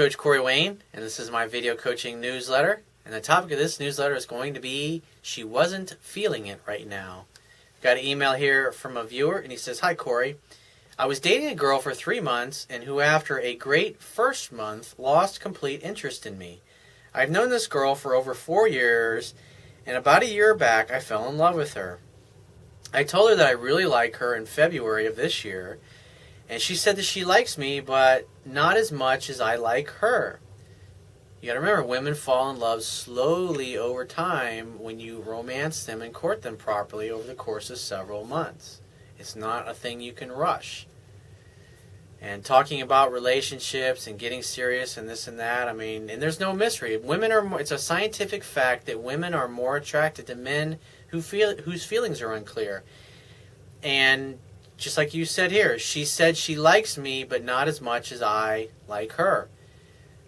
Coach Corey Wayne, and this is my video coaching newsletter. And the topic of this newsletter is going to be, she wasn't feeling it right now. Got an email here from a viewer, and he says, "Hi Corey, I was dating a girl for 3 months, and who after a great first month lost complete interest in me. I've known this girl for over 4 years, and about a year back I fell in love with her. I told her that I really like her in February of this year, and she said that she likes me, but not as much as I like her. You gotta remember, women fall in love slowly over time when you romance them and court them properly over the course of several months. It's not a thing you can rush. And talking about relationships and getting serious and this and that, I mean, and there's no mystery. Women are more, it's a scientific fact that women are more attracted to men whose feelings are unclear. And just like you said here, she said she likes me, but not as much as I like her.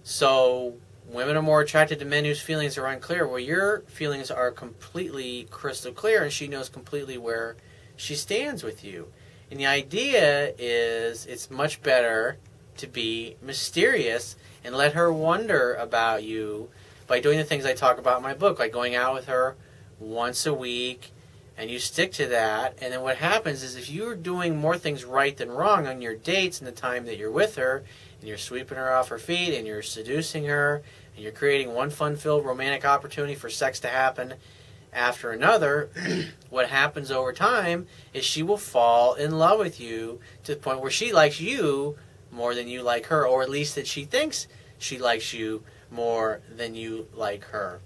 So women are more attracted to men whose feelings are unclear, where your feelings are completely crystal clear and she knows completely where she stands with you. And the idea is it's much better to be mysterious and let her wonder about you by doing the things I talk about in my book, like going out with her once a week, and you stick to that. And then what happens is if you're doing more things right than wrong on your dates and the time that you're with her, and you're sweeping her off her feet, and you're seducing her, and you're creating one fun-filled romantic opportunity for sex to happen after another, what happens over time is she will fall in love with you to the point where she likes you more than you like her, or at least that she thinks she likes you more than you like her.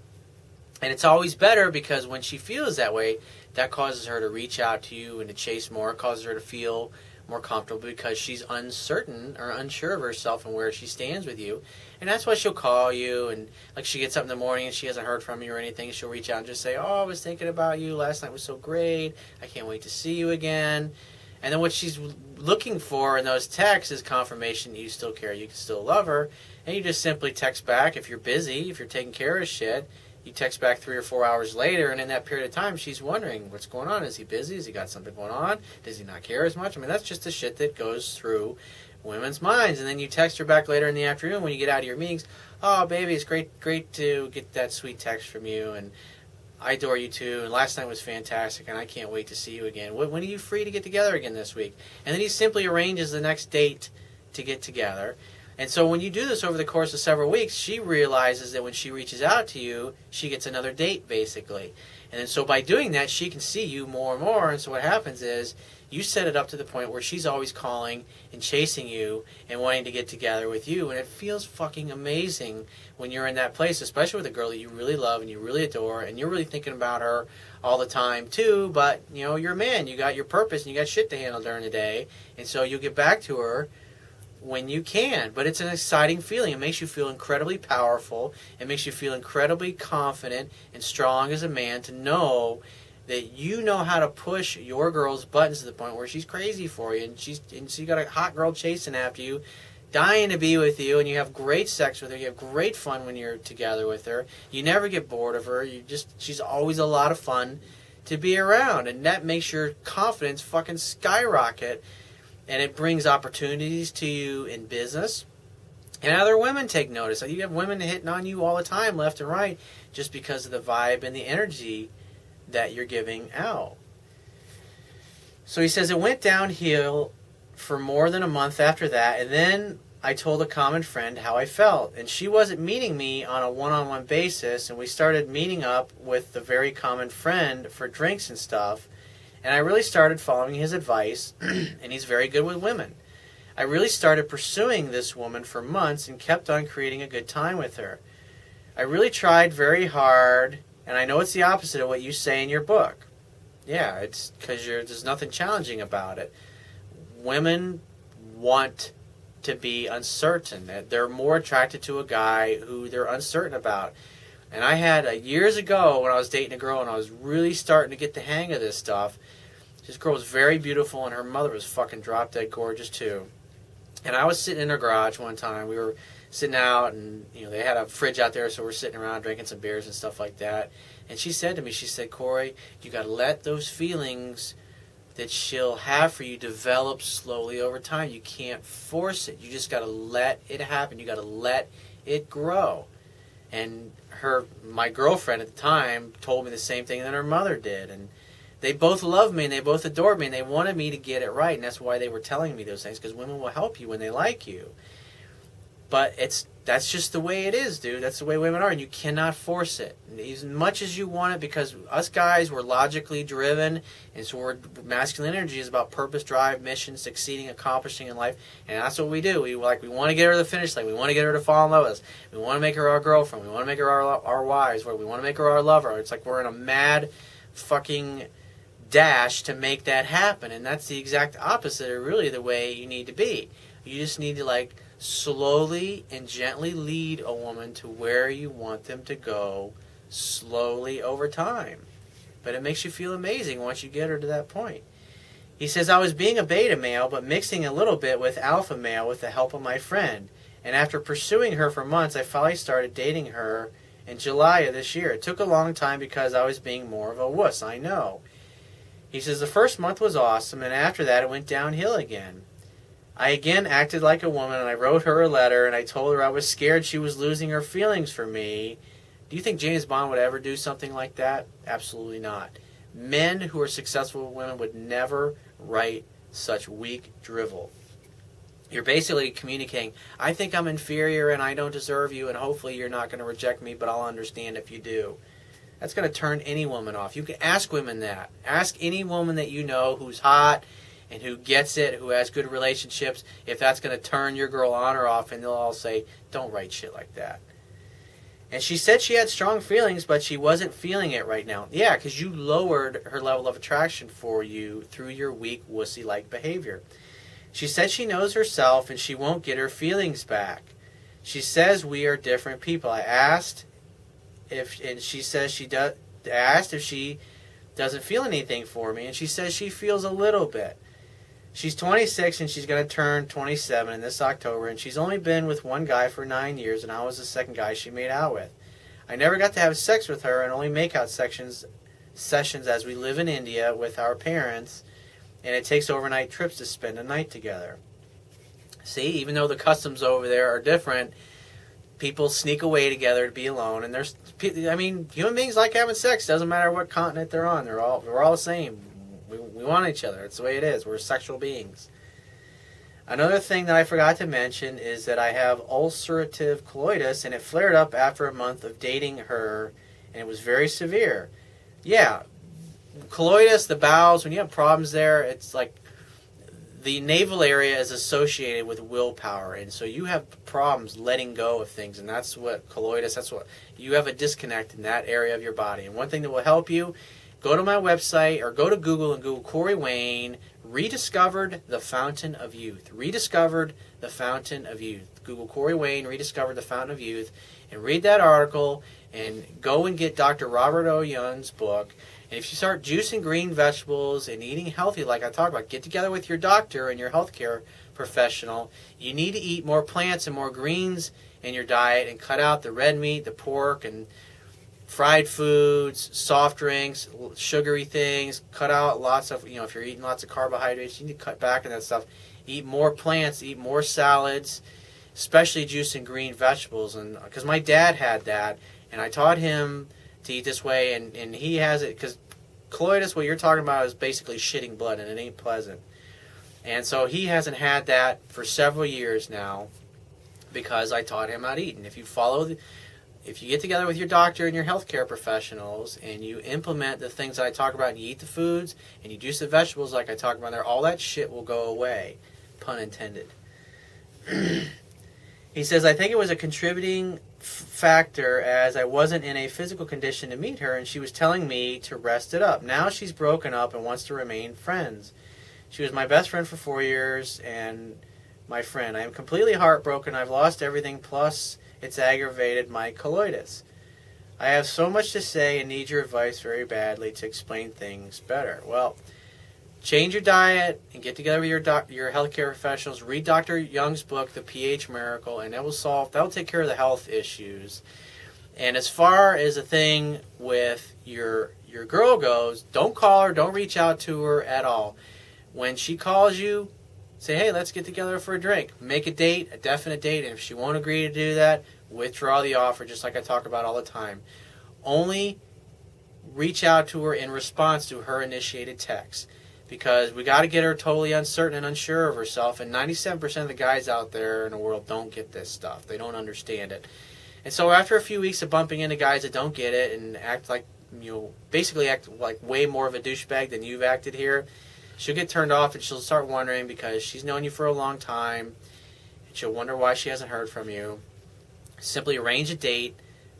And it's always better because when she feels that way, that causes her to reach out to you and to chase more. It causes her to feel more comfortable because she's uncertain or unsure of herself and where she stands with you. And that's why she'll call you, and like she gets up in the morning and she hasn't heard from you or anything, she'll reach out and just say, "Oh, I was thinking about you. Last night was so great. I can't wait to see you again." And then what she's looking for in those texts is confirmation that you still care, you can still love her. And you just simply text back if you're busy, if you're taking care of shit. You text back 3 or 4 hours later, and in that period of time, she's wondering, what's going on? Is he busy? Has he got something going on? Does he not care as much? I mean, that's just the shit that goes through women's minds. And then you text her back later in the afternoon when you get out of your meetings, "Oh, baby, it's great to get that sweet text from you, and I adore you too, and last night was fantastic, and I can't wait to see you again. When are you free to get together again this week?" And then he simply arranges the next date to get together. And so when you do this over the course of several weeks, she realizes that when she reaches out to you, she gets another date, basically. And then so by doing that, she can see you more and more. And so what happens is you set it up to the point where she's always calling and chasing you and wanting to get together with you. And it feels fucking amazing when you're in that place, especially with a girl that you really love and you really adore, and you're really thinking about her all the time too. But, you know, you're a man. You got your purpose and you got shit to handle during the day. And so you'll get back to her when you can. But it's an exciting feeling. It makes you feel incredibly powerful. It makes you feel incredibly confident and strong as a man to know that you know how to push your girl's buttons to the point where she's crazy for you, and so you got a hot girl chasing after you, dying to be with you, and you have great sex with her. You have great fun when you're together with her. You never get bored of her. She's always a lot of fun to be around, and that makes your confidence fucking skyrocket. And it brings opportunities to you in business. And other women take notice. You have women hitting on you all the time, left and right, just because of the vibe and the energy that you're giving out. So he says, it went downhill for more than a month after that. And then I told a common friend how I felt. And she wasn't meeting me on a one-on-one basis. And we started meeting up with the very common friend for drinks and stuff. And I really started following his advice, and he's very good with women. I really started pursuing this woman for months and kept on creating a good time with her. I really tried very hard, and I know it's the opposite of what you say in your book. Yeah, it's because there's nothing challenging about it. Women want to be uncertain. They're more attracted to a guy who they're uncertain about. And I had, years ago when I was dating a girl and I was really starting to get the hang of this stuff, this girl was very beautiful and her mother was fucking drop dead gorgeous too. And I was sitting in her garage one time. We were sitting out and, you know, they had a fridge out there, so we're sitting around drinking some beers and stuff like that. And she said to me, she said, "Corey, you got to let those feelings that she'll have for you develop slowly over time. You can't force it. You just got to let it happen. You got to let it grow. And my girlfriend at the time told me the same thing that her mother did. And they both loved me and they both adored me and they wanted me to get it right. And that's why they were telling me those things, because women will help you when they like you. But that's just the way it is, dude. That's the way women are, and you cannot force it as much as you want it, because us guys, we're logically driven, and so masculine energy is about purpose, drive, mission, succeeding, accomplishing in life, and that's what we do. We want to get her to the finish line. We want to get her to fall in love with us. We want to make her our girlfriend. We want to make her our wives. We want to make her our lover. It's like we're in a mad fucking dash to make that happen, and that's the exact opposite of really the way you need to be. You just need to slowly and gently lead a woman to where you want them to go, slowly over time. But it makes you feel amazing once you get her to that point. He says, I was being a beta male, but mixing a little bit with alpha male with the help of my friend. And after pursuing her for months, I finally started dating her in July of this year. It took a long time because I was being more of a wuss, I know. He says, the first month was awesome, and after that it went downhill again. I again acted like a woman, and I wrote her a letter, and I told her I was scared she was losing her feelings for me. Do you think James Bond would ever do something like that? Absolutely not. Men who are successful with women would never write such weak drivel. You're basically communicating, I think I'm inferior and I don't deserve you, and hopefully you're not going to reject me, but I'll understand if you do. That's going to turn any woman off. You can ask women that. Ask any woman that you know who's hot and who gets it, who has good relationships, if that's going to turn your girl on or off, and they'll all say, don't write shit like that. And she said she had strong feelings, but she wasn't feeling it right now. Yeah, because you lowered her level of attraction for you through your weak, wussy-like behavior. She said she knows herself, and she won't get her feelings back. She says we are different people. I asked and she says asked if she doesn't feel anything for me, and she says she feels a little bit. She's 26 and she's going to turn 27 in this October, and she's only been with one guy for 9 years, and I was the second guy she made out with. I never got to have sex with her and only make out sessions as we live in India with our parents, and it takes overnight trips to spend a night together. See, even though the customs over there are different, people sneak away together to be alone, and human beings like having sex. Doesn't matter what continent they're on. We're all the same. We want each other. It's the way it is. We're sexual beings. Another thing that I forgot to mention is that I have ulcerative colitis, and it flared up after a month of dating her, and it was very severe. Yeah, colitis, the bowels, when you have problems there, it's like the navel area is associated with willpower, and so you have problems letting go of things, and that's what colitis, that's what you have a disconnect in that area of your body. And one thing that will help you, go to my website or go to Google and Google Corey Wayne, Rediscovered the Fountain of Youth. Rediscovered the Fountain of Youth. Google Corey Wayne, Rediscovered the Fountain of Youth, and read that article, and go and get Dr. Robert O. Young's book. And if you start juicing green vegetables and eating healthy like I talked about, get together with your doctor and your healthcare professional. You need to eat more plants and more greens in your diet, and cut out the red meat, the pork, and fried foods, soft drinks, sugary things. Cut out lots of, if you're eating lots of carbohydrates, you need to cut back on that stuff. Eat more plants, eat more salads, especially juicing green vegetables. And because my dad had that, and I taught him to eat this way, and he has it, because colitis, what you're talking about, is basically shitting blood, and it ain't pleasant. And so he hasn't had that for several years now, because I taught him how to eat. And if you get together with your doctor and your healthcare professionals, and you implement the things that I talk about, and you eat the foods, and you juice the vegetables like I talk about there, all that shit will go away. Pun intended. He says, I think it was a contributing factor, as I wasn't in a physical condition to meet her, and she was telling me to rest it up. Now she's broken up and wants to remain friends. She was my best friend for 4 years, and my friend. I am completely heartbroken. I've lost everything, plus it's aggravated my colitis. I have so much to say and need your advice very badly to explain things better. Well, change your diet and get together with your healthcare professionals. Read Dr. Young's book, The pH Miracle, and that'll take care of the health issues. And as far as the thing with your your girl goes, don't call her, don't reach out to her at all. When she calls you, say, hey, let's get together for a drink. Make a date, a definite date, and if she won't agree to do that, withdraw the offer, just like I talk about all the time. Only reach out to her in response to her initiated text, because we got to get her totally uncertain and unsure of herself, and 97% of the guys out there in the world don't get this stuff. They don't understand it. And so after a few weeks of bumping into guys that don't get it and act like, basically act like way more of a douchebag than you've acted here, she'll get turned off and she'll start wondering, because she's known you for a long time, and she'll wonder why she hasn't heard from you. Simply arrange a date,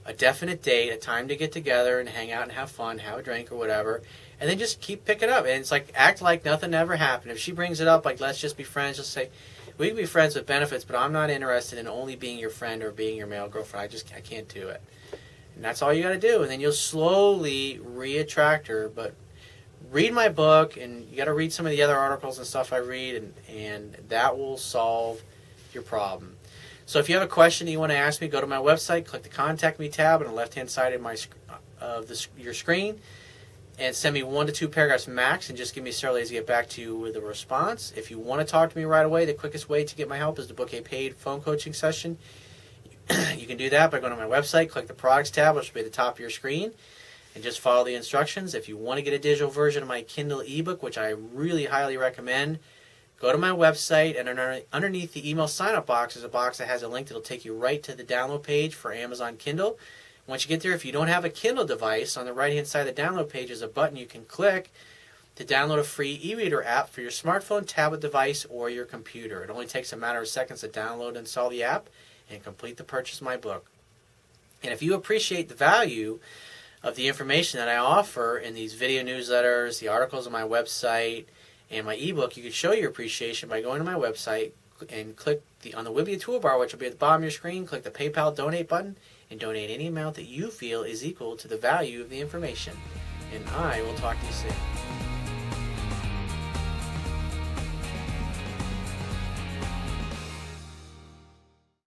a definite date, a time to get together and hang out and have fun, have a drink or whatever, and then just keep picking up. And it's like, act like nothing ever happened. If she brings it up, like, let's just be friends, just say, we can be friends with benefits, but I'm not interested in only being your friend or being your male girlfriend. I can't do it. And that's all you got to do. And then you'll slowly re-attract her. But read my book, and you got to read some of the other articles and stuff I read, and that will solve your problem. So if you have a question that you want to ask me, go to my website, click the Contact Me tab on the left-hand side of your screen, and send me 1 to 2 paragraphs max, and just give me several days to get back to you with a response. If you want to talk to me right away, the quickest way to get my help is to book a paid phone coaching session. You can do that by going to my website, click the Products tab, which will be at the top of your screen, and just follow the instructions. If you want to get a digital version of my Kindle ebook, which I really highly recommend, go to my website, and underneath the email sign-up box is a box that has a link that will take you right to the download page for Amazon Kindle. Once you get there, if you don't have a Kindle device, on the right-hand side of the download page is a button you can click to download a free e-reader app for your smartphone, tablet device, or your computer. It only takes a matter of seconds to download and install the app and complete the purchase of my book. And if you appreciate the value of the information that I offer in these video newsletters, the articles on my website, and my ebook, you can show your appreciation by going to my website and click on the Wibbia toolbar, which will be at the bottom of your screen. Click the PayPal donate button and donate any amount that you feel is equal to the value of the information. And I will talk to you soon.